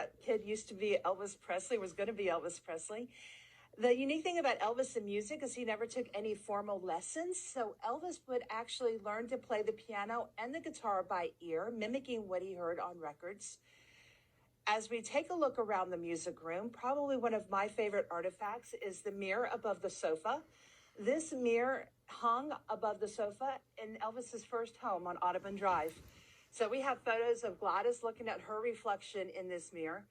that kid used to be Elvis Presley, was going to be Elvis Presley. The unique thing about Elvis and music is he never took any formal lessons. So Elvis would actually learn to play the piano and the guitar by ear, mimicking what he heard on records. As we take a look around the music room, probably one of my favorite artifacts is the mirror above the sofa. This mirror hung above the sofa in Elvis's first home on Audubon Drive. So we have photos of Gladys looking at her reflection in this mirror,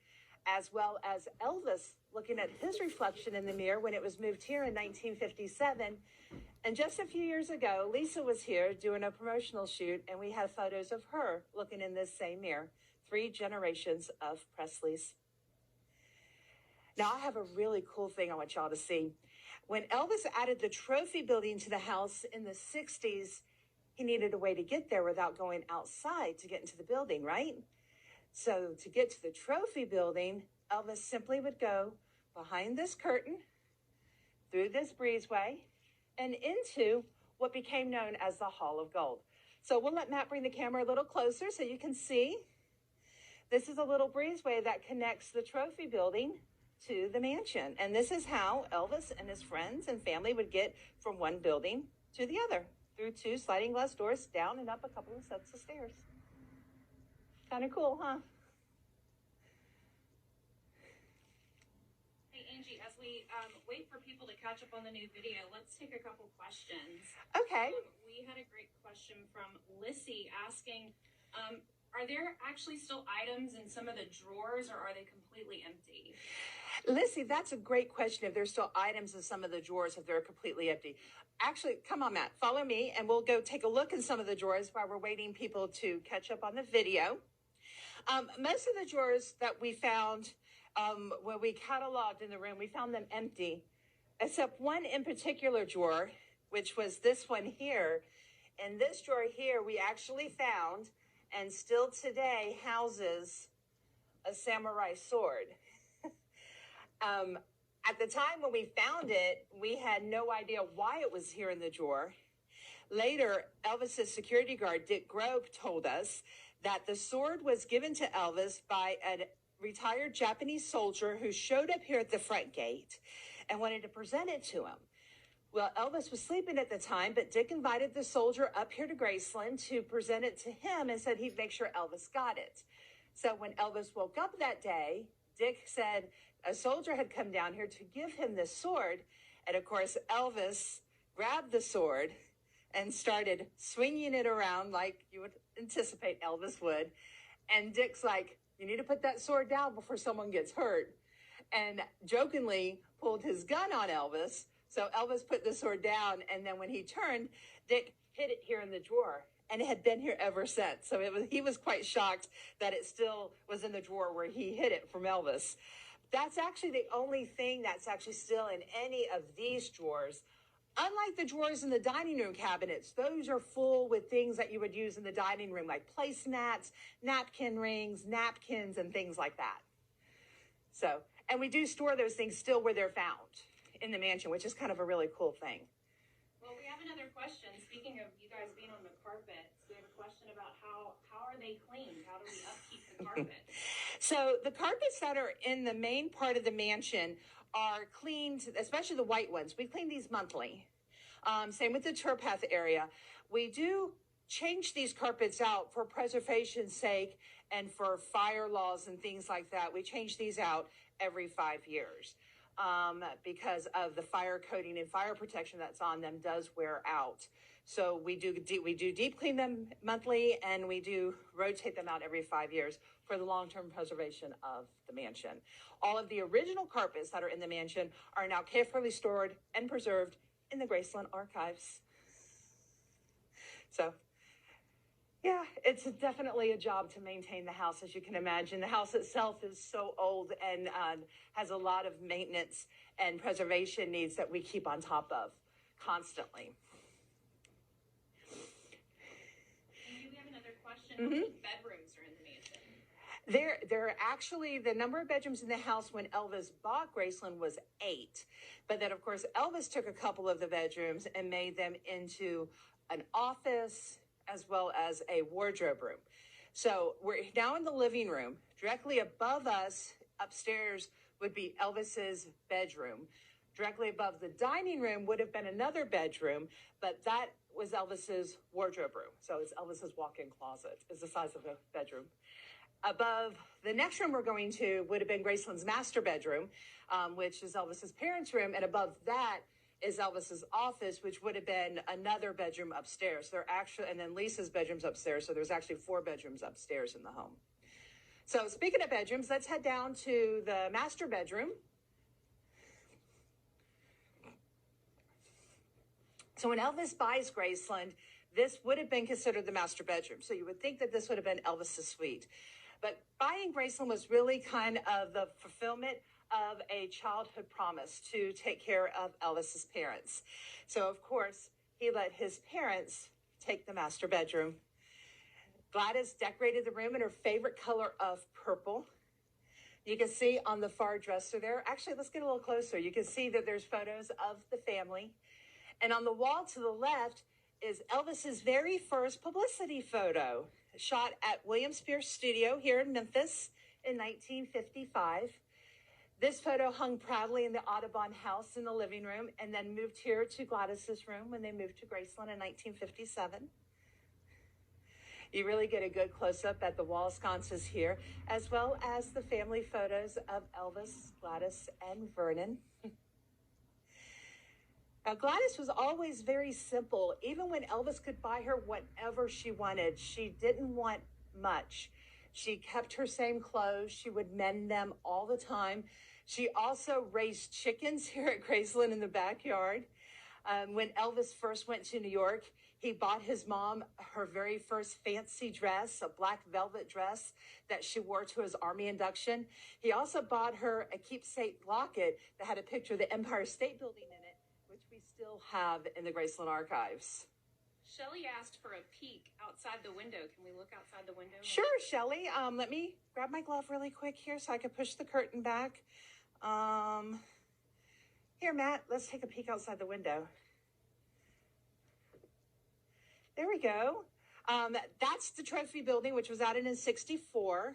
as well as Elvis looking at his reflection in the mirror when it was moved here in 1957. And just a few years ago, Lisa was here doing a promotional shoot, and we have photos of her looking in this same mirror. 3 generations of Presleys. Now, I have a really cool thing I want y'all to see. When Elvis added the trophy building to the house in the 60s, he needed a way to get there without going outside to get into the building, right? So to get to the trophy building, Elvis simply would go behind this curtain, through this breezeway, and into what became known as the Hall of Gold. So we'll let Matt bring the camera a little closer so you can see. This is a little breezeway that connects the trophy building to the mansion. And this is how Elvis and his friends and family would get from one building to the other, through 2 sliding glass doors, down and up a couple of sets of stairs. Kind of cool, huh? Hey, Angie, as we wait for people to catch up on the new video, let's take a couple questions. Okay. We had a great question from Lissy asking, are there actually still items in some of the drawers, or are they completely empty? Lissy, that's a great question. If there's still items in some of the drawers, if they're completely empty. Actually, come on, Matt, follow me, and we'll go take a look in some of the drawers while we're waiting people to catch up on the video. Most of the drawers that we found when we cataloged in the room, we found them empty, except one in particular drawer, which was this one here. And this drawer here, we actually found, and still today houses, a samurai sword. At the time when we found it, we had no idea why it was here in the drawer. Later, Elvis's security guard, Dick Grove, told us that the sword was given to Elvis by a retired Japanese soldier who showed up here at the front gate and wanted to present it to him. Well, Elvis was sleeping at the time, but Dick invited the soldier up here to Graceland to present it to him and said he'd make sure Elvis got it. So when Elvis woke up that day, Dick said a soldier had come down here to give him this sword. And of course, Elvis grabbed the sword and started swinging it around like you would anticipate Elvis would. And Dick's like, you need to put that sword down before someone gets hurt. And jokingly pulled his gun on Elvis. So Elvis put the sword down, and then when he turned, Dick hid it here in the drawer, and it had been here ever since. So he was quite shocked that it still was in the drawer where he hid it from Elvis. That's actually the only thing that's actually still in any of these drawers. Unlike the drawers in the dining room cabinets, those are full with things that you would use in the dining room, like placemats, napkin rings, napkins, and things like that. So, and we do store those things still where they're found in the mansion, which is kind of a really cool thing. Well, we have another question. Speaking of you guys being on the carpets, we have a question about how are they cleaned? How do we upkeep the carpet? So the carpets that are in the main part of the mansion are cleaned, especially the white ones. We clean these monthly. Same with the tourpath area. We do change these carpets out for preservation's sake and for fire laws and things like that. We change these out every 5 years. Because of the fire coating and fire protection that's on them does wear out. So we do deep clean them monthly, and we do rotate them out every 5 years for the long-term preservation of the mansion. All of the original carpets that are in the mansion are now carefully stored and preserved in the Graceland archives. So, yeah, it's definitely a job to maintain the house, as you can imagine. The house itself is so old and has a lot of maintenance and preservation needs that we keep on top of constantly. And we have another question. How many bedrooms are in the mansion? There are actually, the number of bedrooms in the house when Elvis bought Graceland was 8. But then, of course, Elvis took a couple of the bedrooms and made them into an office, as well as a wardrobe room. So we're now in the living room. Directly above us, upstairs, would be Elvis's bedroom. Directly above the dining room would have been another bedroom, but that was Elvis's wardrobe room. So it's Elvis's walk-in closet is the size of a bedroom. Above the next room we're going to would have been Graceland's master bedroom, which is Elvis's parents' room. And above that is Elvis's office, which would have been another bedroom upstairs. They're actually, and then Lisa's bedroom's upstairs. So there's actually 4 bedrooms upstairs in the home. So speaking of bedrooms, let's head down to the master bedroom. So when Elvis buys Graceland, this would have been considered the master bedroom. So you would think that this would have been Elvis's suite. But buying Graceland was really kind of the fulfillment of a childhood promise to take care of Elvis's parents. So, of course, he let his parents take the master bedroom. Gladys decorated the room in her favorite color of purple. You can see on the far dresser there. Actually, let's get a little closer. You can see that there's photos of the family. And on the wall to the left is Elvis's very first publicity photo, shot at William Spears Studio here in Memphis in 1955. This photo hung proudly in the Audubon house in the living room and then moved here to Gladys's room when they moved to Graceland in 1957. You really get a good close-up at the wall sconces here, as well as the family photos of Elvis, Gladys, and Vernon. Now, Gladys was always very simple. Even when Elvis could buy her whatever she wanted, she didn't want much. She kept her same clothes. She would mend them all the time. She also raised chickens here at Graceland in the backyard. When Elvis first went to New York, he bought his mom her very first fancy dress, a black velvet dress that she wore to his Army induction. He also bought her a keepsake locket that had a picture of the Empire State Building in it, which we still have in the Graceland archives. Shelley asked for a peek outside the window. Can we look outside the window? Sure, Shelley. Let me grab my glove really quick here so I can push the curtain back. Here, Matt, let's take a peek outside the window. There we go. That's the trophy building, which was added in 64.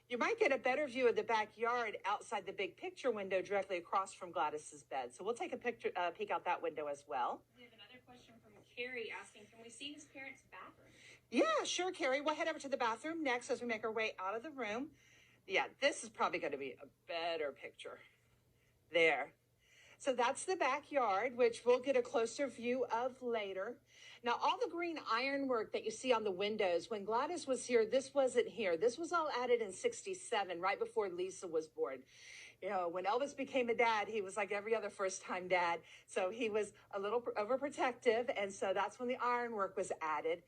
You might get a better view of the backyard outside the big picture window directly across from Gladys's bed. So we'll take a peek out that window as well. We have another question from Carrie asking, can we see his parents' bathroom? Yeah, sure, Carrie. We'll head over to the bathroom next as we make our way out of the room. Yeah, this is probably going to be a better picture. There. So that's the backyard, which we'll get a closer view of later. Now, all the green ironwork that you see on the windows, when Gladys was here, this wasn't here. This was all added in 67, right before Lisa was born. You know, when Elvis became a dad, he was like every other first-time dad. So he was a little overprotective, and so that's when the ironwork was added.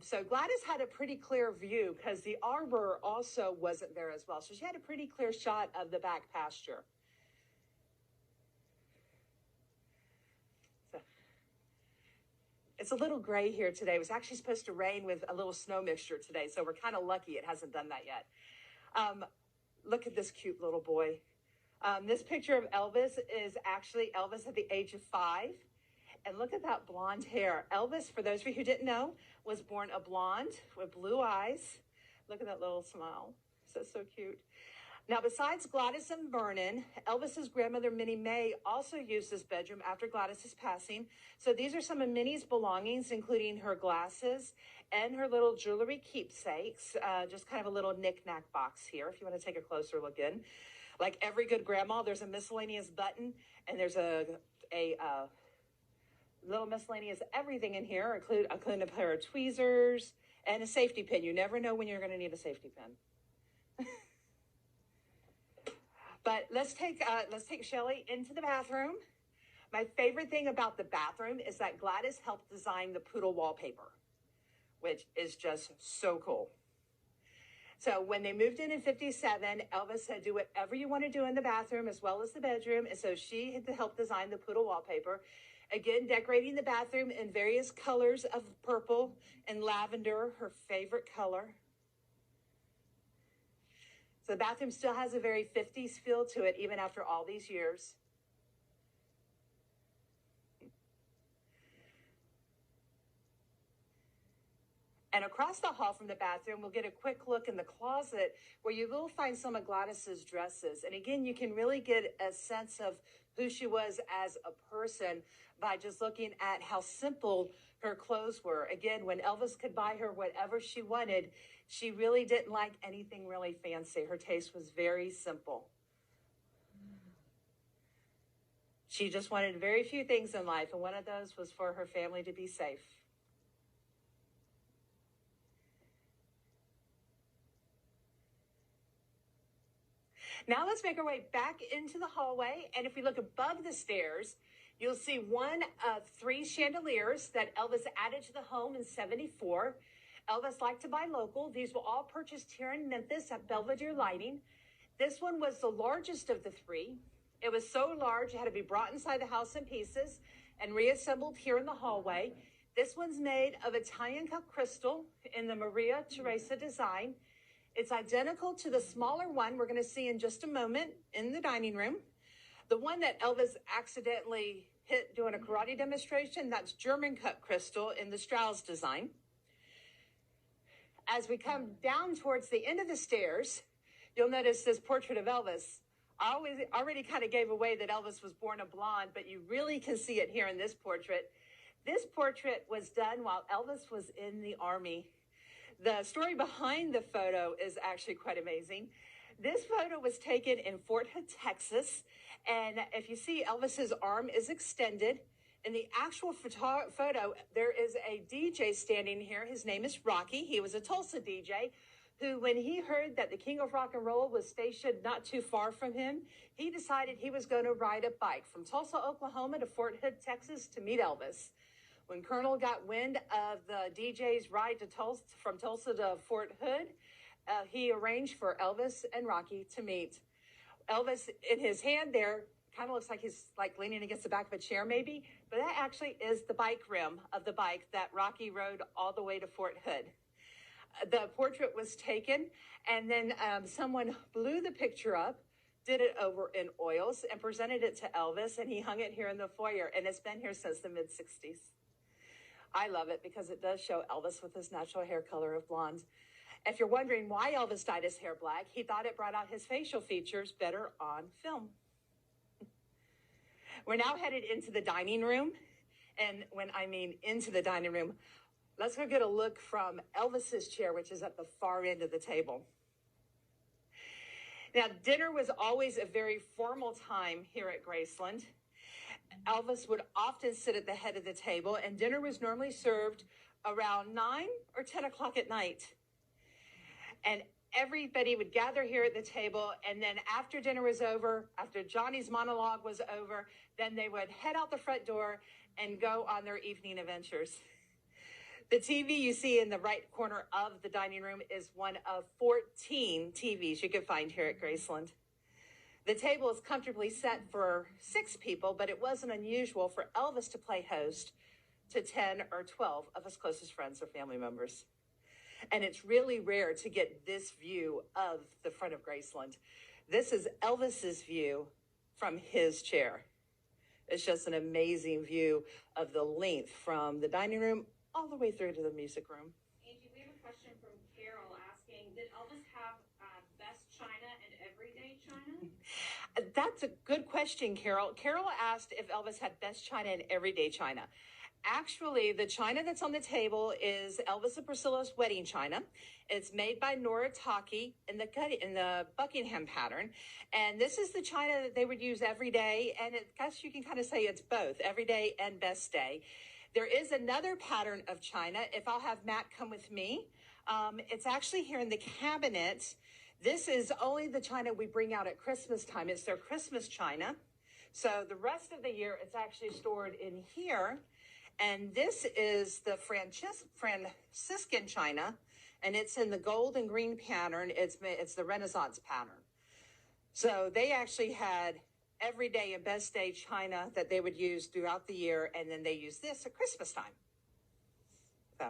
So Gladys had a pretty clear view because the arbor also wasn't there as well. So she had a pretty clear shot of the back pasture. It's a little gray here today. It was actually supposed to rain with a little snow mixture today, so we're kind of lucky it hasn't done that yet. Look at this cute little boy. This picture of Elvis is actually Elvis at the age of 5. And look at that blonde hair. Elvis, for those of you who didn't know, was born a blonde with blue eyes. Look at that little smile. So cute. Now, besides Gladys and Vernon, Elvis's grandmother, Minnie Mae, also used this bedroom after Gladys's passing. So these are some of Minnie's belongings, including her glasses and her little jewelry keepsakes. Just kind of a little knick-knack box here, if you want to take a closer look in. Like every good grandma, there's a miscellaneous button, and there's a little miscellaneous everything in here, including a pair of tweezers and a safety pin. You never know when you're going to need a safety pin. But let's take Shelley into the bathroom. My favorite thing about the bathroom is that Gladys helped design the poodle wallpaper, which is just so cool. So when they moved in 57, Elvis said, do whatever you want to do in the bathroom as well as the bedroom. And so she had to help design the poodle wallpaper. Again, decorating the bathroom in various colors of purple and lavender, her favorite color. So the bathroom still has a very 50s feel to it, even after all these years. And across the hall from the bathroom, we'll get a quick look in the closet where you will find some of Gladys's dresses. And again, you can really get a sense of who she was as a person by just looking at how simple her clothes were. Again, when Elvis could buy her whatever she wanted, she really didn't like anything really fancy. Her taste was very simple. She just wanted very few things in life, and one of those was for her family to be safe. Now let's make our way back into the hallway, and if we look above the stairs, you'll see one of 3 chandeliers that Elvis added to the home in '74. Elvis liked to buy local. These were all purchased here in Memphis at Belvedere Lighting. This one was the largest of the 3. It was so large it had to be brought inside the house in pieces and reassembled here in the hallway. This one's made of Italian cut crystal in the Maria Teresa design. It's identical to the smaller one we're going to see in just a moment in the dining room. The one that Elvis accidentally hit doing a karate demonstration, that's German cut crystal in the Strauss design. As we come down towards the end of the stairs, you'll notice this portrait of Elvis. I already kind of gave away that Elvis was born a blonde, but you really can see it here in this portrait. This portrait was done while Elvis was in the Army. The story behind the photo is actually quite amazing. This photo was taken in Fort Hood, Texas, and if you see, Elvis's arm is extended. In the actual photo, there is a DJ standing here. His name is Rocky. He was a Tulsa DJ who, when he heard that the King of Rock and Roll was stationed not too far from him, he decided he was going to ride a bike from Tulsa, Oklahoma to Fort Hood, Texas to meet Elvis. When Colonel got wind of the DJ's ride to from Tulsa to Fort Hood, he arranged for Elvis and Rocky to meet. Elvis, in his hand there, kind of looks like he's like leaning against the back of a chair maybe, but that actually is the bike rim of the bike that Rocky rode all the way to Fort Hood. The portrait was taken, and then someone blew the picture up, did it over in oils, and presented it to Elvis, and he hung it here in the foyer, and it's been here since the mid-'60s. I love it because it does show Elvis with his natural hair color of blonde. If you're wondering why Elvis dyed his hair black, he thought it brought out his facial features better on film. We're now headed into the dining room. And when I mean into the dining room, let's go get a look from Elvis's chair, which is at the far end of the table. Now, dinner was always a very formal time here at Graceland. Elvis would often sit at the head of the table, and dinner was normally served around 9 or 10 o'clock at night. And everybody would gather here at the table, and then after dinner was over, after Johnny's monologue was over, then they would head out the front door and go on their evening adventures. The TV you see in the right corner of the dining room is one of 14 TVs you can find here at Graceland. The table is comfortably set for 6 people, but it wasn't unusual for Elvis to play host to 10 or 12 of his closest friends or family members. And it's really rare to get this view of the front of Graceland. This is Elvis's view from his chair. It's just an amazing view of the length from the dining room all the way through to the music room. Angie, we have a question from Carol asking, did Elvis have best china and everyday china? That's a good question, Carol. Carol asked if Elvis had best china and everyday china. Actually, the china that's on the table is Elvis and Priscilla's wedding china. It's made by Nora Taki in the Buckingham pattern. And this is the china that they would use every day. And I guess you can kind of say it's both, every day and best day. There is another pattern of china. If I'll have Matt come with me, it's actually here in the cabinet. This is only the china we bring out at Christmas time. It's their Christmas china. So the rest of the year, it's actually stored in here. And this is the Franciscan china, and it's in the gold and green pattern. It's the Renaissance pattern. So they actually had everyday and best day china that they would use throughout the year, and then they use this at Christmas time. So,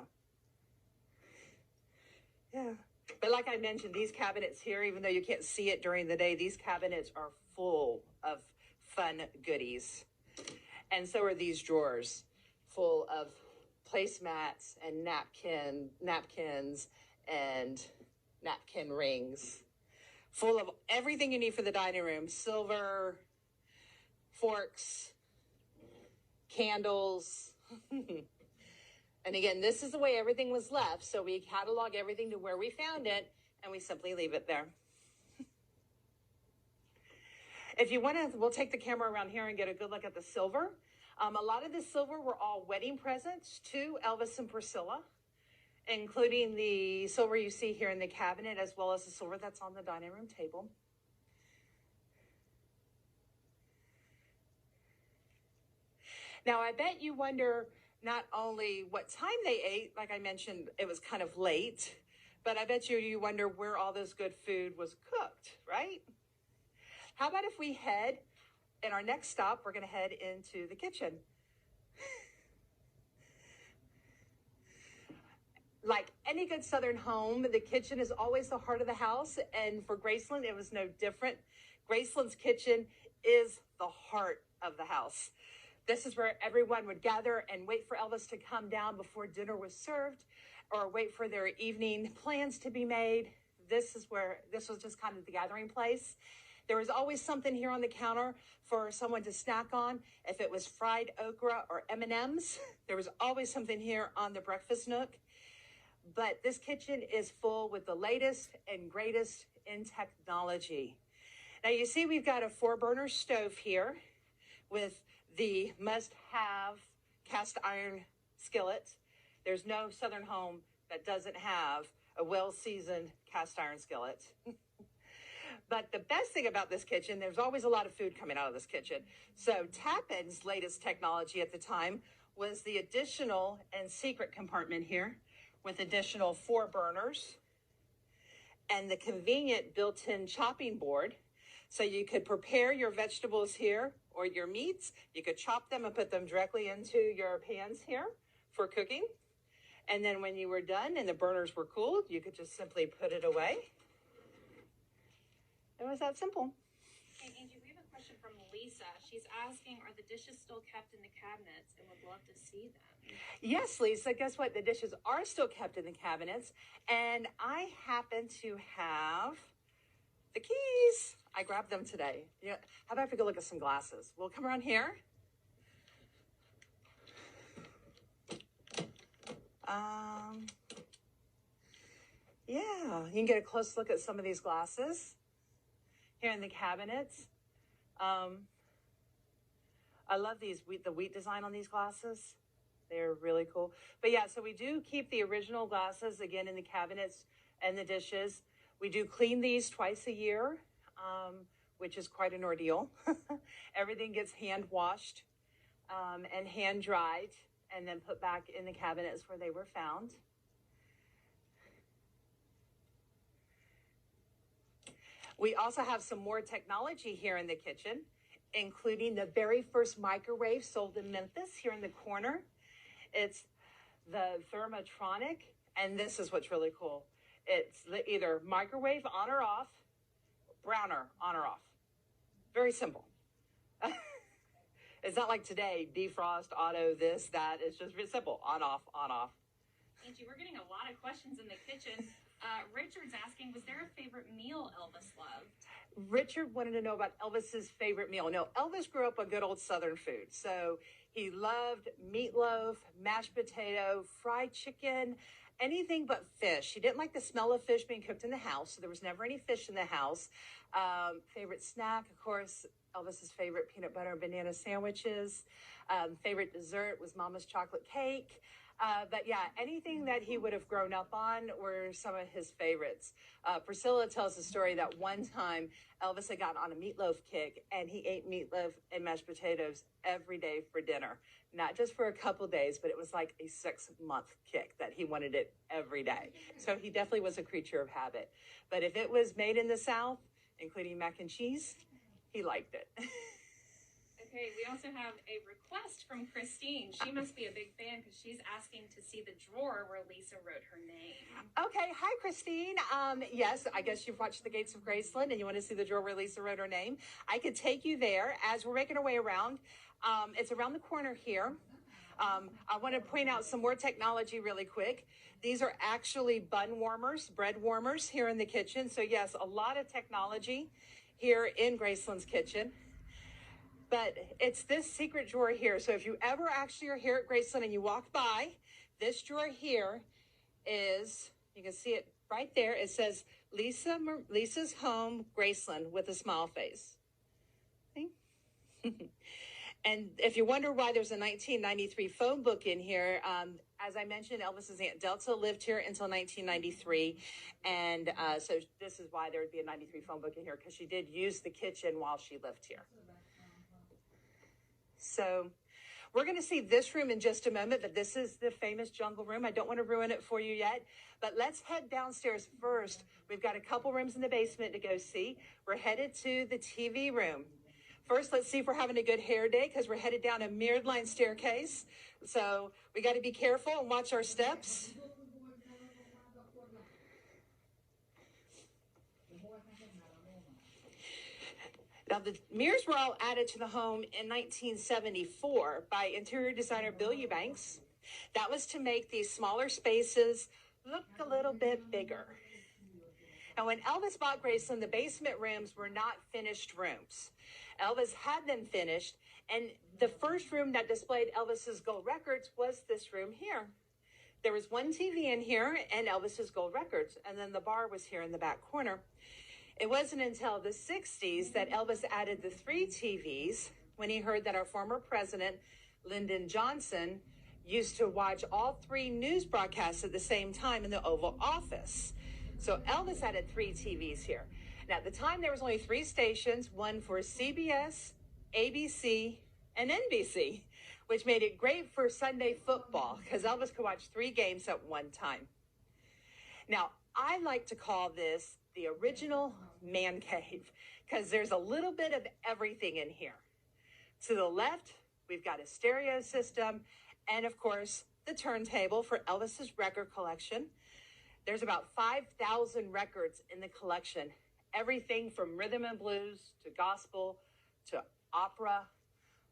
yeah. But like I mentioned, these cabinets here, even though you can't see it during the day, these cabinets are full of fun goodies. And so are these drawers, full of placemats and napkins and napkin rings, full of everything you need for the dining room: silver, forks, candles. And again, this is the way everything was left. So we catalog everything to where we found it, and we simply leave it there. If you want to, we'll take the camera around here and get a good look at the silver. A lot of the silver were all wedding presents to Elvis and Priscilla, including the silver you see here in the cabinet, as well as the silver that's on the dining room table. Now, I bet you wonder not only what time they ate, like I mentioned, it was kind of late, but I bet you wonder where all this good food was cooked, right? How about if we head, in our next stop, we're going to head into the kitchen. Like any good Southern home, the kitchen is always the heart of the house, and for Graceland, it was no different. Graceland's kitchen is the heart of the house. This is where everyone would gather and wait for Elvis to come down before dinner was served, or wait for their evening plans to be made. This was just kind of the gathering place. There was always something here on the counter for someone to snack on. If it was fried okra or M&Ms, there was always something here on the breakfast nook. But this kitchen is full with the latest and greatest in technology. Now you see we've got a 4-burner stove here with the must-have cast iron skillet. There's no Southern home that doesn't have a well-seasoned cast iron skillet. But the best thing about this kitchen, there's always a lot of food coming out of this kitchen. So Tappan's latest technology at the time was the additional and secret compartment here with additional 4 burners and the convenient built-in chopping board. So you could prepare your vegetables here or your meats. You could chop them and put them directly into your pans here for cooking. And then when you were done and the burners were cooled, you could just simply put it away. It was that simple. Hey, Angie, we have a question from Lisa. She's asking, are the dishes still kept in the cabinets, and would love to see them? Yes, Lisa, guess what? The dishes are still kept in the cabinets, and I happen to have the keys. I grabbed them today. How about if we go look at some glasses? We'll come around here. Yeah, you can get a close look at some of these glasses here in the cabinets. I love the wheat design on these glasses. They're really cool. But yeah, so we do keep the original glasses again in the cabinets and the dishes. We do clean these twice a year, which is quite an ordeal. Everything gets hand washed and hand dried and then put back in the cabinets where they were found. We also have some more technology here in the kitchen, including the very first microwave sold in Memphis here in the corner. It's the Thermotronic, and this is what's really cool. It's either microwave on or off, browner on or off. Very simple. It's not like today, defrost, auto, this, that. It's just very simple, on, off, on, off. Angie, we're getting a lot of questions in the kitchen. Richard's asking, was there a favorite meal Elvis loved? Richard wanted to know about Elvis's favorite meal. No, Elvis grew up on good old Southern food. So he loved meatloaf, mashed potato, fried chicken, anything but fish. He didn't like the smell of fish being cooked in the house, so there was never any fish in the house. Favorite snack, of course, Elvis's favorite peanut butter and banana sandwiches. Favorite dessert was Mama's chocolate cake. But yeah, anything that he would have grown up on were some of his favorites. Priscilla tells the story that one time Elvis had gotten on a meatloaf kick, and he ate meatloaf and mashed potatoes every day for dinner. Not just for a couple days, but it was like a 6-month kick that he wanted it every day. So he definitely was a creature of habit. But if it was made in the South, including mac and cheese, he liked it. Okay, we also have a request from Christine. She must be a big fan because she's asking to see the drawer where Lisa wrote her name. Okay, hi, Christine. Yes, I guess you've watched The Gates of Graceland and you want to see the drawer where Lisa wrote her name. I could take you there as we're making our way around. It's around the corner here. I want to point out some more technology really quick. These are actually bun warmers, bread warmers here in the kitchen. So yes, a lot of technology here in Graceland's kitchen. But it's this secret drawer here. So if you ever actually are here at Graceland and you walk by, this drawer here is, you can see it right there. It says Lisa's Home, Graceland, with a smile face. See? And if you wonder why there's a 1993 phone book in here, as I mentioned, Elvis's Aunt Delta lived here until 1993. And so this is why there would be a 93 phone book in here, because she did use the kitchen while she lived here. So we're going to see this room in just a moment, but this is the famous jungle room. I don't want to ruin it for you yet, but let's head downstairs first. We've got a couple rooms in the basement to go see. We're headed to the TV room. First, let's see if we're having a good hair day, because we're headed down a mirrored line staircase. So we got to be careful and watch our steps. Now, the mirrors were all added to the home in 1974 by interior designer Bill Eubanks. That was to make these smaller spaces look a little bit bigger. Now, when Elvis bought Graceland, the basement rooms were not finished rooms. Elvis had them finished, and the first room that displayed Elvis's gold records was this room here. There was one TV in here and Elvis's gold records, and then the bar was here in the back corner. It wasn't until the 60s that Elvis added the 3 TVs when he heard that our former president, Lyndon Johnson, used to watch all 3 news broadcasts at the same time in the Oval Office. So Elvis added 3 TVs here. Now, at the time, there was only 3 stations, one for CBS, ABC, and NBC, which made it great for Sunday football because Elvis could watch 3 games at one time. Now, I like to call this the original man cave because there's a little bit of everything in here. To the left, we've got a stereo system and, of course, the turntable for Elvis's record collection. There's about 5,000 records in the collection, everything from rhythm and blues to gospel to opera.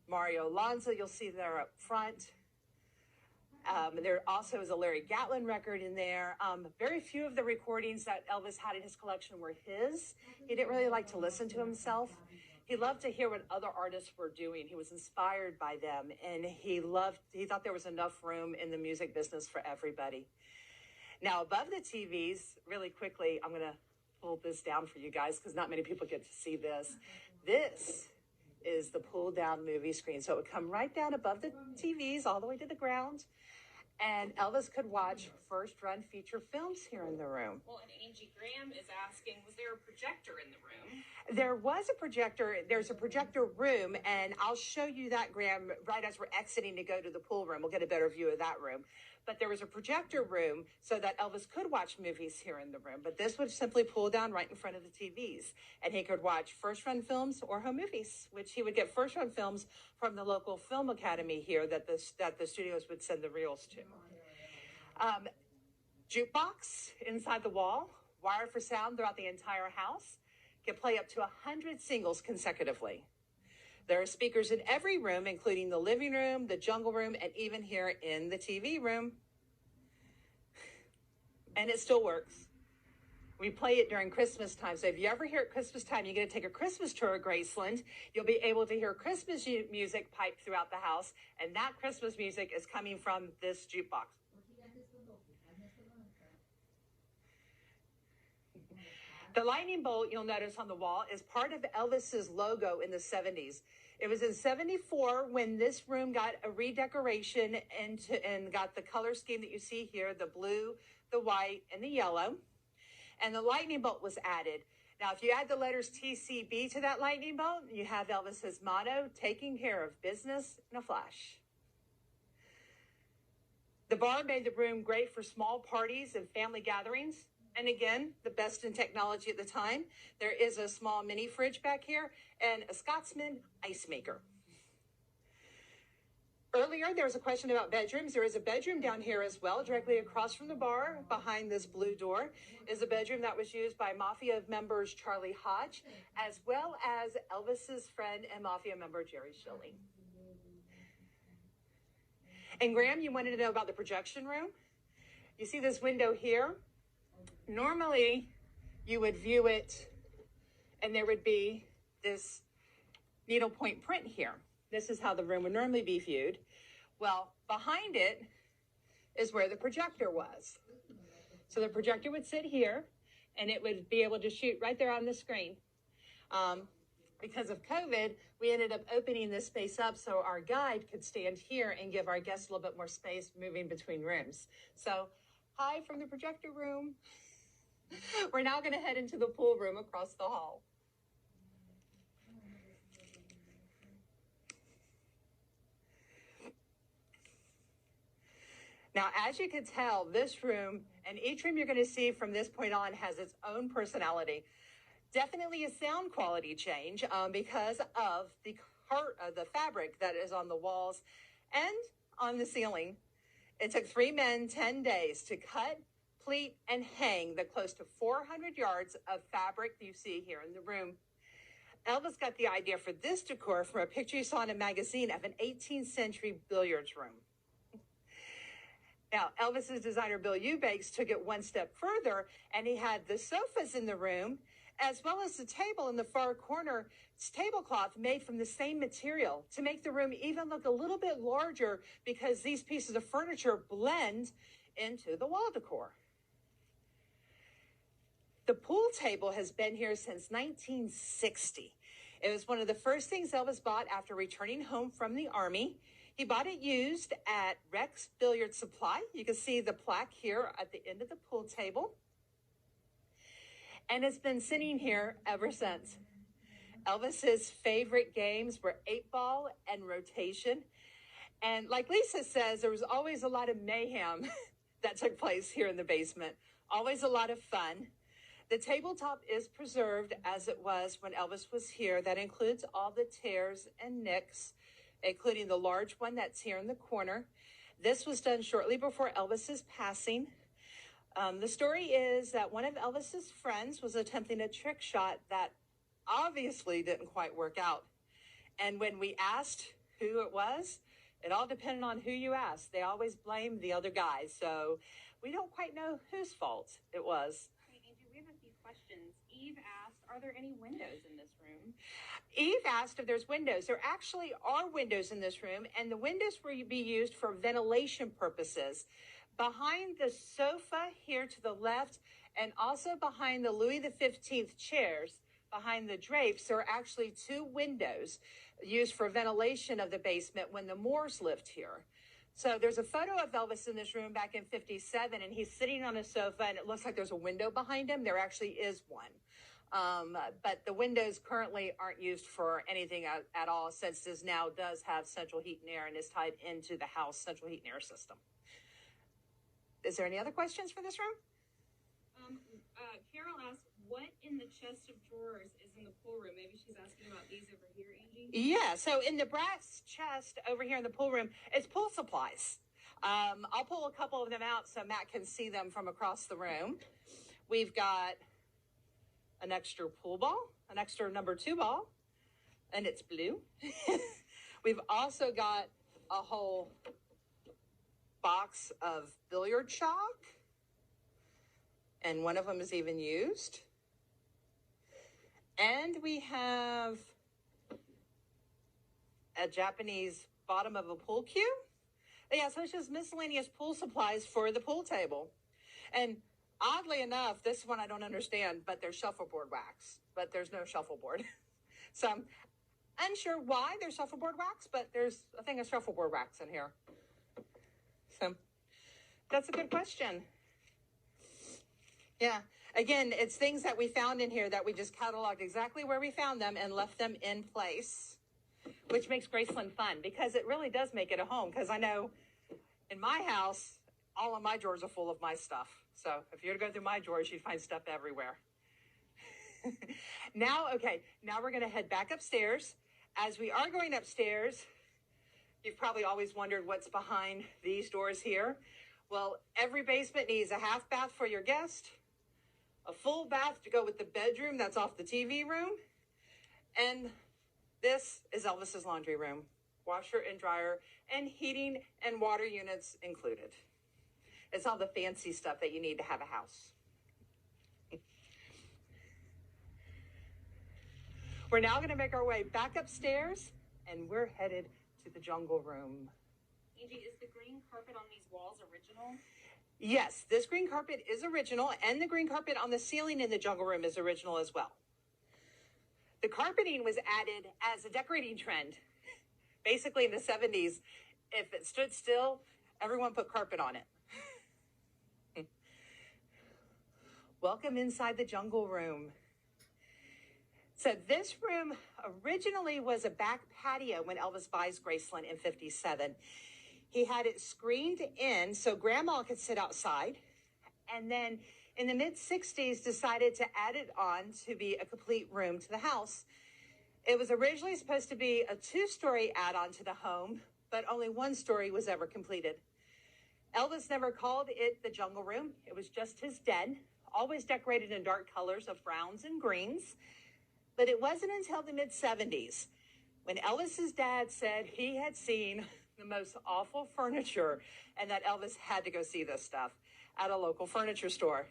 Mario Lanza, you'll see there up front. There also is a Larry Gatlin record in there. Very few of the recordings that Elvis had in his collection were his. He didn't really like to listen to himself. He loved to hear what other artists were doing. He was inspired by them, and he thought there was enough room in the music business for everybody. Now, above the TVs, really quickly, I'm going to pull this down for you guys because not many people get to see this. This is the pull-down movie screen. So it would come right down above the TVs all the way to the ground. And Elvis could watch first-run feature films here in the room. Well, and Angie Graham is asking, was there a projector in the room? There was a projector. There's a projector room, and I'll show you that, Graham, right as we're exiting to go to the pool room. We'll get a better view of that room. But there was a projector room so that Elvis could watch movies here in the room. But this would simply pull down right in front of the TVs. And he could watch first-run films or home movies, which he would get first-run films from the local film academy here that the studios would send the reels to. Jukebox inside the wall, wired for sound throughout the entire house, can play up to 100 singles consecutively. There are speakers in every room, including the living room, the jungle room, and even here in the TV room. And it still works. We play it during Christmas time. So if you ever hear at Christmas time, you're going to take a Christmas tour of Graceland, you'll be able to hear Christmas music piped throughout the house. And that Christmas music is coming from this jukebox. The lightning bolt, you'll notice on the wall, is part of Elvis's logo in the 70s. It was in 74 when this room got a redecoration and got the color scheme that you see here, the blue, the white, and the yellow. And the lightning bolt was added. Now, if you add the letters TCB to that lightning bolt, you have Elvis's motto, taking care of business in a flash. The bar made the room great for small parties and family gatherings. And again, the best in technology at the time. There is a small mini fridge back here and a Scotsman ice maker. Earlier, there was a question about bedrooms. There is a bedroom down here as well, directly across from the bar, behind this blue door, is a bedroom that was used by Mafia members Charlie Hodge, as well as Elvis's friend and Mafia member Jerry Schilling. And Graham, you wanted to know about the projection room? You see this window here? Normally, you would view it, and there would be this needlepoint print here. This is how the room would normally be viewed. Well, behind it is where the projector was. So the projector would sit here, and it would be able to shoot right there on the screen. Because of COVID, we ended up opening this space up so our guide could stand here and give our guests a little bit more space moving between rooms. So, hi from the projector room. We're now going to head into the pool room across the hall. Now, as you can tell, this room and each room you're going to see from this point on has its own personality. Definitely a sound quality change because of the fabric that is on the walls and on the ceiling. It took 3 men 10 days to cut, pleat, and hang the close to 400 yards of fabric you see here in the room. Elvis got the idea for this decor from a picture he saw in a magazine of an 18th century billiards room. Now, Elvis's designer Bill Eubanks took it one step further, and he had the sofas in the room, as well as the table in the far corner, tablecloth made from the same material to make the room even look a little bit larger because these pieces of furniture blend into the wall decor. The pool table has been here since 1960. It was one of the first things Elvis bought after returning home from the Army. He bought it used at Rex Billiard Supply. You can see the plaque here at the end of the pool table. And it's been sitting here ever since. Elvis's favorite games were 8-ball and rotation. And like Lisa says, there was always a lot of mayhem that took place here in the basement. Always a lot of fun. The tabletop is preserved as it was when Elvis was here. That includes all the tears and nicks, including the large one that's here in the corner. This was done shortly before Elvis's passing. The story is that one of Elvis's friends was attempting a trick shot that obviously didn't quite work out. And when we asked who it was, it all depended on who you asked. They always blamed the other guy. So we don't quite know whose fault it was. Hey, Angie, we have a few questions. Eve asked, are there any windows in this room? Eve asked if there's windows. There actually are windows in this room, and the windows will be used for ventilation purposes. Behind the sofa here to the left, and also behind the Louis XV chairs, behind the drapes, there are actually 2 windows used for ventilation of the basement when the Moores lived here. So there's a photo of Elvis in this room back in '57, and he's sitting on a sofa, and it looks like there's a window behind him. There actually is one. But the windows currently aren't used for anything at all, since this now does have central heat and air and is tied into the house central heat and air system. Is there any other questions for this room? Carol asked, what in the chest of drawers is in the pool room? Maybe she's asking about these over here, Angie? Yeah, so in the brass chest over here in the pool room, it's pool supplies. I'll pull a couple of them out so Matt can see them from across the room. We've got an extra pool ball, an extra number 2 ball, and it's blue. We've also got a whole box of billiard chalk, and one of them is even used. And we have a Japanese bottom of a pool cue. Yeah, so it's just miscellaneous pool supplies for the pool table. And oddly enough, this one I don't understand, but there's shuffleboard wax, but there's no shuffleboard. So I'm unsure why there's shuffleboard wax, but there's a thing of shuffleboard wax in here. So that's a good question. Yeah. Again, it's things that we found in here that we just cataloged exactly where we found them and left them in place, which makes Graceland fun because it really does make it a home. Because I know in my house, all of my drawers are full of my stuff. So if you were to go through my drawers, you'd find stuff everywhere. Now we're going to head back upstairs. As we are going upstairs, you've probably always wondered what's behind these doors here. Well, every basement needs a half bath for your guest, a full bath to go with the bedroom that's off the TV room, and this is Elvis's laundry room. washer and dryer, and heating and water units included. It's all the fancy stuff that you need to have a house. We're now going to make our way back upstairs, and we're headed to the jungle room. Angie, is the green carpet on these walls original? Yes, this green carpet is original, and the green carpet on the ceiling in the jungle room is original as well. The carpeting was added as a decorating trend. Basically, in the 70s, if it stood still, everyone put carpet on it. Welcome inside the jungle room. So this room originally was a back patio when Elvis buys Graceland in 57. He had it screened in so Grandma could sit outside. And then in the mid-60s, decided to add it on to be a complete room to the house. It was originally supposed to be a 2-story add-on to the home, but only 1 story was ever completed. Elvis never called it the jungle room. It was just his den, always decorated in dark colors of browns and greens. But it wasn't until the mid-70s when Elvis's dad said he had seen the most awful furniture and that Elvis had to go see this stuff at a local furniture store.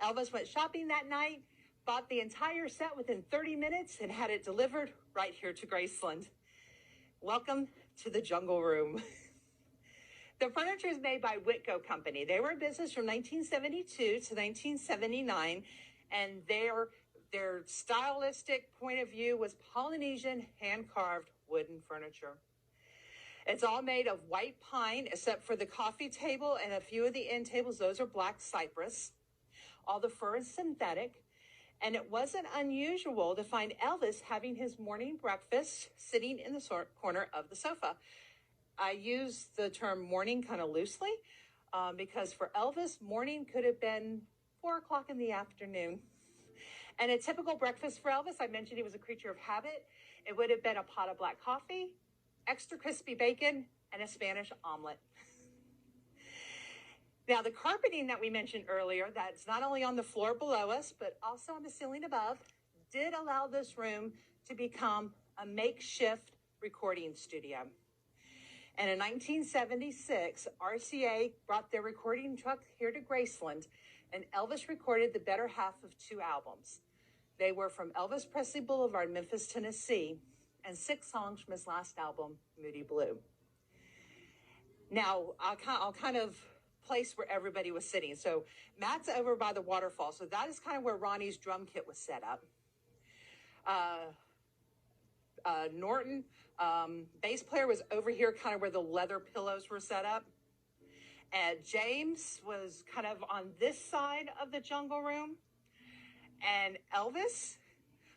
Elvis went shopping that night, bought the entire set within 30 minutes, and had it delivered right here to Graceland. Welcome to the jungle room. The furniture is made by Whitco Company. They were in business from 1972 to 1979, and their stylistic point of view was Polynesian hand-carved wooden furniture. It's all made of white pine, except for the coffee table and a few of the end tables. Those are black cypress. All the fur is synthetic. And it wasn't unusual to find Elvis having his morning breakfast sitting in the corner of the sofa. I use the term morning kind of loosely because for Elvis, morning could have been 4 o'clock in the afternoon. And a typical breakfast for Elvis, I mentioned he was a creature of habit. It would have been a pot of black coffee, extra crispy bacon, and a Spanish omelet. Now, the carpeting that we mentioned earlier, that's not only on the floor below us, but also on the ceiling above, did allow this room to become a makeshift recording studio. And in 1976, RCA brought their recording truck here to Graceland, and Elvis recorded the better half of 2 albums. They were from Elvis Presley Boulevard, Memphis, Tennessee, and 6 songs from his last album, Moody Blue. Now, I'll kind of place where everybody was sitting. So Matt's over by the waterfall. So that is kind of where Ronnie's drum kit was set up. Norton, bass player, was over here kind of where the leather pillows were set up. And James was kind of on this side of the jungle room. And Elvis,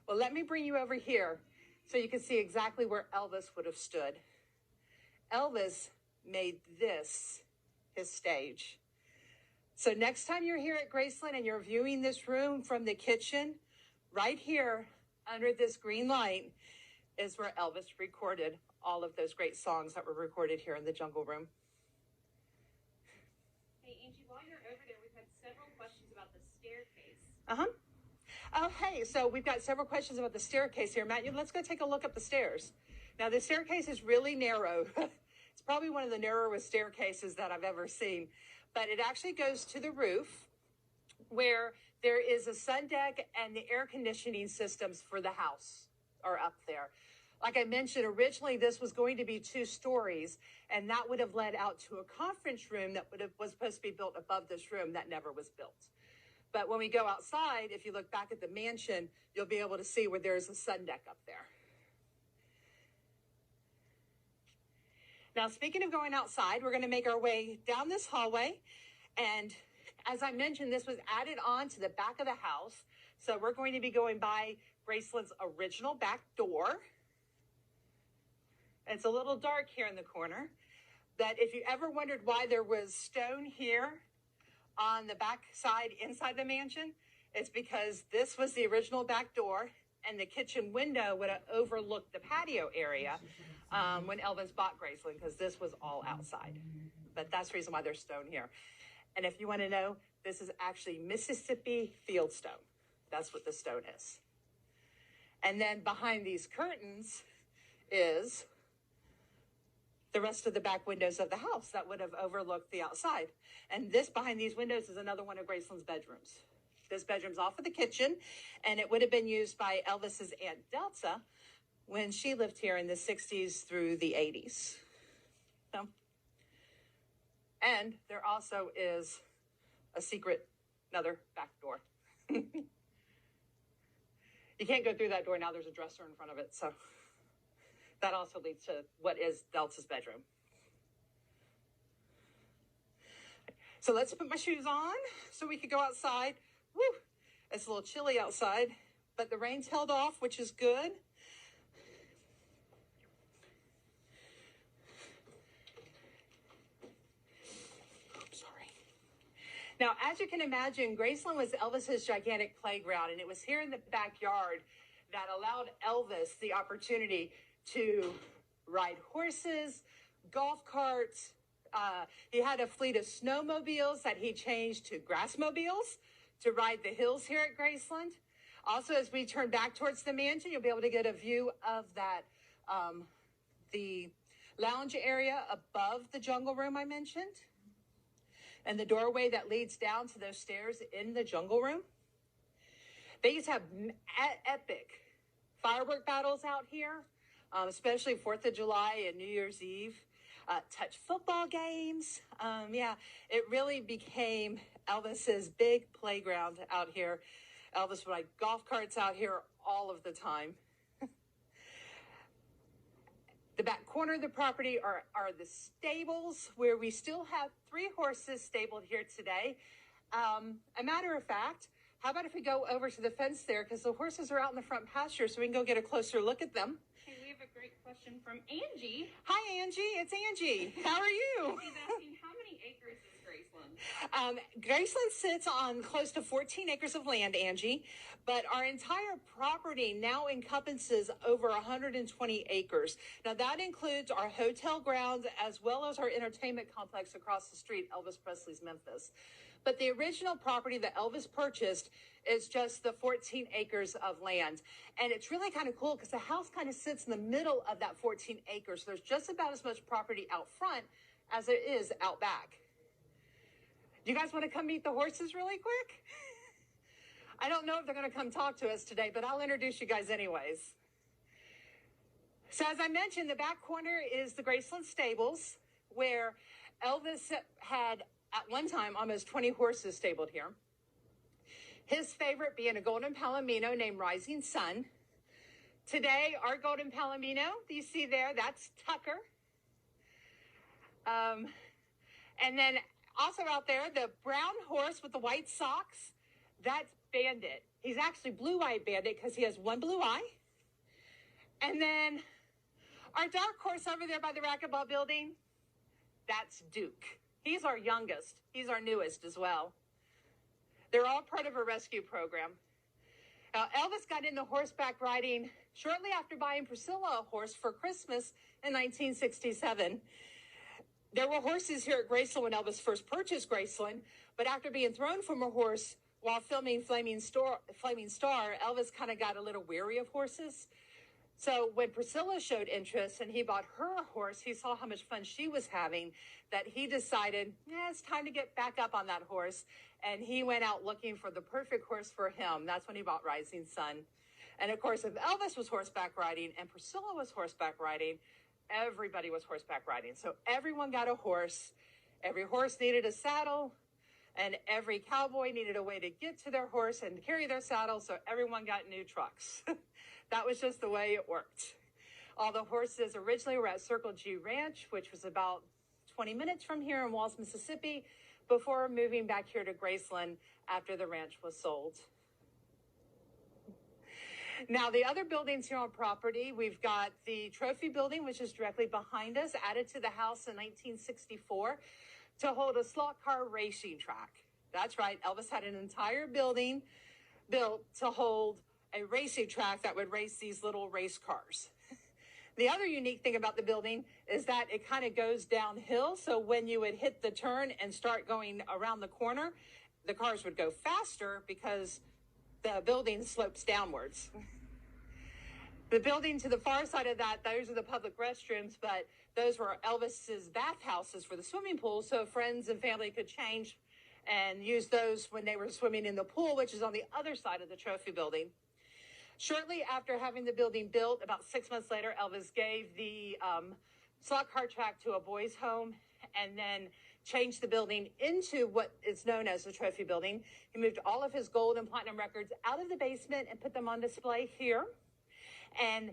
well, let me bring you over here so you can see exactly where Elvis would have stood. Elvis made this his stage. So next time you're here at Graceland and you're viewing this room from the kitchen, right here under this green light is where Elvis recorded all of those great songs that were recorded here in the jungle room. Hey, Angie, while you're over there, we've had several questions about the staircase. Oh, hey, so we've got several questions about the staircase here. Matt, let's go take a look up the stairs. Now, the staircase is really narrow. It's probably one of the narrowest staircases that I've ever seen. But it actually goes to the roof where there is a sun deck and the air conditioning systems for the house are up there. Like I mentioned, originally this was going to be 2 stories, and that would have led out to a conference room that was supposed to be built above this room that never was built. But when we go outside, if you look back at the mansion, you'll be able to see where there's a sun deck up there. Now, speaking of going outside, we're going to make our way down this hallway. And as I mentioned, this was added on to the back of the house. So we're going to be going by Graceland's original back door. It's a little dark here in the corner. But if you ever wondered why there was stone here on the back side inside the mansion, it's because this was the original back door, and the kitchen window would have overlooked the patio area when Elvis bought Graceland, because this was all outside. But that's the reason why there's stone here. And if you want to know, this is actually Mississippi fieldstone. That's what the stone is. And then behind these curtains is the rest of the back windows of the house that would have overlooked the outside. And this behind these windows is another one of Graceland's bedrooms. This bedroom's off of the kitchen, and it would have been used by Elvis's Aunt Delta when she lived here in the 60s through the 80s. So, and there also is a secret, another back door. You can't go through that door now. There's a dresser in front of it. So that also leads to what is Delta's bedroom. So let's put my shoes on so we could go outside. Woo! It's a little chilly outside, but the rain's held off, which is good. Now, as you can imagine, Graceland was Elvis's gigantic playground, and it was here in the backyard that allowed Elvis the opportunity to ride horses, golf carts. He had a fleet of snowmobiles that he changed to grassmobiles to ride the hills here at Graceland. Also, as we turn back towards the mansion, you'll be able to get a view of that, the lounge area above the jungle room I mentioned, and the doorway that leads down to those stairs in the jungle room. They used to have epic firework battles out here, especially 4th of July and New Year's Eve. Touch football games. Yeah, it really became Elvis's big playground out here. Elvis would ride golf carts out here all of the time. The back corner of the property are the stables, where we still have 3 horses stabled here today. A matter of fact, how about if we go over to the fence there, because the horses are out in the front pasture, so we can go get a closer look at them. Hey, we have a great question from Angie. Hi, Angie. It's Angie. How are you? She's asking, how many acres is Graceland? Graceland sits on close to 14 acres of land, Angie, but our entire property now encompasses over 120 acres. Now, that includes our hotel grounds as well as our entertainment complex across the street, Elvis Presley's Memphis. But the original property that Elvis purchased is just the 14 acres of land. And it's really kind of cool because the house kind of sits in the middle of that 14 acres. So there's just about as much property out front as there is out back. Do you guys want to come meet the horses really quick? I don't know if they're going to come talk to us today, but I'll introduce you guys anyways. So as I mentioned, the back corner is the Graceland stables, where Elvis had at one time almost 20 horses stabled here. His favorite being a golden palomino named Rising Sun. Today, our golden palomino that you see there, that's Tucker. And then also out there, the brown horse with the white socks, that's Bandit. He's actually blue-eyed Bandit because he has one blue eye. And then our dark horse over there by the racquetball building, that's Duke. He's our youngest. He's our newest as well. They're all part of a rescue program. Now, Elvis got into horseback riding shortly after buying Priscilla a horse for Christmas in 1967. There were horses here at Graceland when Elvis first purchased Graceland, but after being thrown from a horse while filming Flaming Star, Elvis kind of got a little weary of horses. So when Priscilla showed interest and he bought her a horse, he saw how much fun she was having, that he decided, it's time to get back up on that horse. And he went out looking for the perfect horse for him. That's when he bought Rising Sun. And of course, if Elvis was horseback riding and Priscilla was horseback riding, everybody was horseback riding. So everyone got a horse. Every horse needed a saddle, and every cowboy needed a way to get to their horse and carry their saddle. So everyone got new trucks. That was just the way it worked. All the horses originally were at Circle G Ranch, which was about 20 minutes from here in Walls, Mississippi, before moving back here to Graceland after the ranch was sold. Now, the other buildings here on property, we've got the trophy building, which is directly behind us, added to the house in 1964 to hold a slot car racing track. That's right. Elvis had an entire building built to hold a racing track that would race these little race cars. The other unique thing about the building is that it kind of goes downhill. So when you would hit the turn and start going around the corner, the cars would go faster because the building slopes downwards. The building to the far side of that, those are the public restrooms, but those were Elvis's bathhouses for the swimming pool, so friends and family could change and use those when they were swimming in the pool, which is on the other side of the trophy building. Shortly after having the building built, about 6 months later, Elvis gave the slot car track to a boys' home and then changed the building into what is known as the trophy building. He moved all of his gold and platinum records out of the basement and put them on display here, and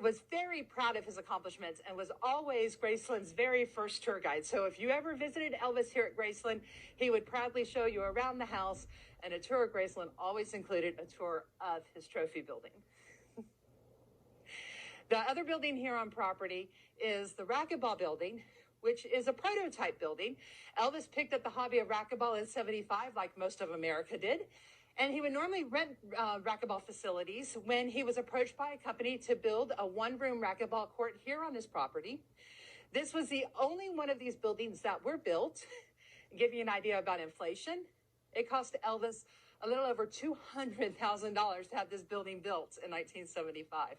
was very proud of his accomplishments and was always Graceland's very first tour guide. So if you ever visited Elvis here at Graceland, he would proudly show you around the house, and a tour of Graceland always included a tour of his trophy building. The other building here on property is the racquetball building, which is a prototype building. Elvis picked up the hobby of racquetball in '75, like most of America did. And he would normally rent racquetball facilities when he was approached by a company to build a one-room racquetball court here on his property. This was the only one of these buildings that were built. Give you an idea about inflation. It cost Elvis a little over $200,000 to have this building built in 1975.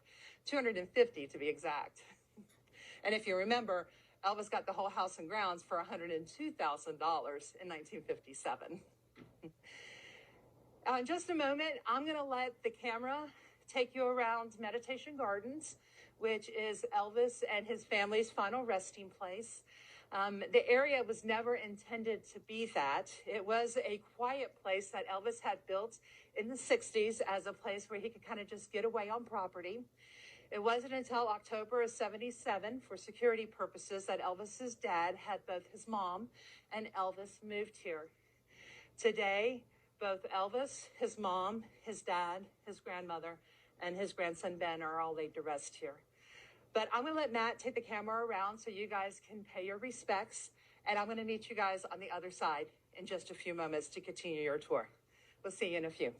$250 to be exact. And if you remember, Elvis got the whole house and grounds for $102,000 in 1957. In just a moment, I'm going to let the camera take you around Meditation Gardens, which is Elvis and his family's final resting place. The area was never intended to be that. It was a quiet place that Elvis had built in the 60s as a place where he could kind of just get away on property. It wasn't until October of '77, for security purposes, that Elvis's dad had both his mom and Elvis moved here. Today, both Elvis, his mom, his dad, his grandmother, and his grandson Ben are all laid to rest here. But I'm going to let Matt take the camera around so you guys can pay your respects, and I'm going to meet you guys on the other side in just a few moments to continue your tour. We'll see you in a few.